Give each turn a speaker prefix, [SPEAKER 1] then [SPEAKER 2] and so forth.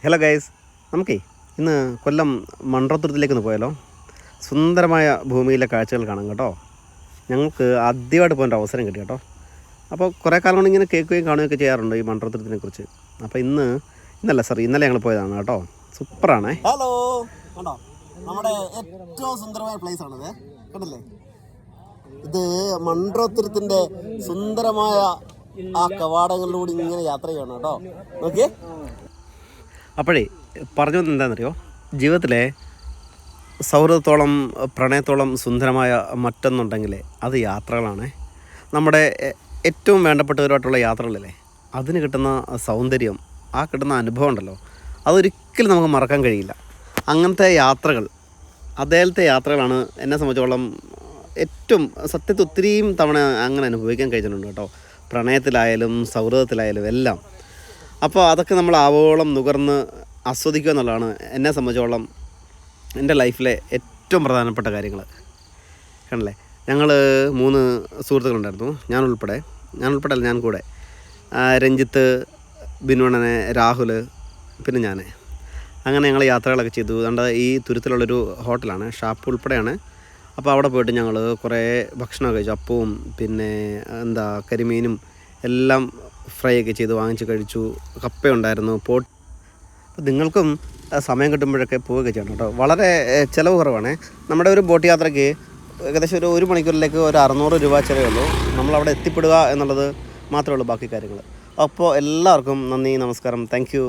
[SPEAKER 1] Hello guys, നമുക്കേ ഇന്ന് കൊല്ലം മൺട്രോത്തുരുത്തിലേക്കൊന്ന് പോയാലോ. സുന്ദരമായ ഭൂമിയിലെ കാഴ്ചകൾ കാണാം കേട്ടോ. ഞങ്ങൾക്ക് ആദ്യമായിട്ട് പോകാൻ അവസരം കിട്ടി കേട്ടോ. അപ്പോൾ കുറേ കാലം കൊണ്ട് ഇങ്ങനെ കേൾക്കുകയും കാണുകയൊക്കെ ചെയ്യാറുണ്ട് ഈ മൺട്രോത്തുരുത്തിനെ കുറിച്ച്. അപ്പോൾ ഇന്നലെ ഞങ്ങൾ പോയതാണ് കേട്ടോ. സൂപ്പറാണേ. ഹലോ കണ്ടോ, നമ്മുടെ ഏറ്റവും സുന്ദരമായ പ്ലേസ് ആണിത്. കണ്ടല്ലേ, ഇത് മൺട്രോത്തുരുത്തിൻ്റെ സുന്ദരമായ ആ കവാടങ്ങളിലൂടെ ഇങ്ങനെ യാത്ര ചെയ്യണം കേട്ടോ. ഓക്കെ, അപ്പോഴേ പറഞ്ഞു വന്നത് എന്താണെന്നറിയോ, ജീവിതത്തിലെ സൗഹൃദത്തോളം പ്രണയത്തോളം സുന്ദരമായ മറ്റൊന്നുണ്ടെങ്കിൽ അത് യാത്രകളാണ്. നമ്മുടെ ഏറ്റവും വേണ്ടപ്പെട്ടവരുമായിട്ടുള്ള യാത്രകളില്ലേ, അതിന് കിട്ടുന്ന സൗന്ദര്യം, ആ കിട്ടുന്ന അനുഭവം ഉണ്ടല്ലോ, അതൊരിക്കലും നമുക്ക് മറക്കാൻ കഴിയില്ല. അങ്ങനത്തെ യാത്രകൾ, അദ്ദേഹത്തെ യാത്രകളാണ് എന്നെ സംബന്ധിച്ചോളം ഏറ്റവും സത്യത്തിൽ ഒത്തിരിയും തവണ അങ്ങനെ അനുഭവിക്കാൻ കഴിഞ്ഞിട്ടുണ്ട് കേട്ടോ. പ്രണയത്തിലായാലും സൗഹൃദത്തിലായാലും എല്ലാം. അപ്പോൾ അതൊക്കെ നമ്മൾ ആവോളം നുകർന്ന് ആസ്വദിക്കുക എന്നുള്ളതാണ് എന്നെ സംബന്ധിച്ചോളം എൻ്റെ ലൈഫിലെ ഏറ്റവും പ്രധാനപ്പെട്ട കാര്യങ്ങൾ. കണ്ടല്ലേ, ഞങ്ങൾ 3 സുഹൃത്തുക്കളുണ്ടായിരുന്നു, ഞാൻ കൂടെ രഞ്ജിത്ത്, ബിനുവണ്ണന്, രാഹുൽ, പിന്നെ ഞാൻ. അങ്ങനെ ഞങ്ങൾ യാത്രകളൊക്കെ ചെയ്തു. അതുകൊണ്ട് ഈ തുരുത്തിലുള്ളൊരു ഹോട്ടലാണ്, ഷാപ്പ് ഉൾപ്പെടെയാണ്. അപ്പോൾ അവിടെ പോയിട്ട് ഞങ്ങൾ കുറേ ഭക്ഷണമൊക്കെ കഴിച്ചു. അപ്പവും പിന്നെ കരിമീനും എല്ലാം ഫ്രൈ ഒക്കെ ചെയ്ത് വാങ്ങിച്ച് കഴിച്ചു. കപ്പയുണ്ടായിരുന്നു. അപ്പോൾ നിങ്ങൾക്കും സമയം കിട്ടുമ്പോഴൊക്കെ പോവുകയൊക്കെ ചെയ്യണം കേട്ടോ. വളരെ ചിലവ് കുറവാണ്. നമ്മുടെ ഒരു ബോട്ട് യാത്രയ്ക്ക് ഏകദേശം ഒരു മണിക്കൂറിലേക്ക് ഒരു 600 രൂപ ചിലവേ ഉള്ളൂ. നമ്മളവിടെ എത്തിപ്പെടുക എന്നുള്ളത് മാത്രമേ ഉള്ളൂ ബാക്കി കാര്യങ്ങൾ. അപ്പോൾ എല്ലാവർക്കും നന്ദി, നമസ്കാരം, താങ്ക് യു.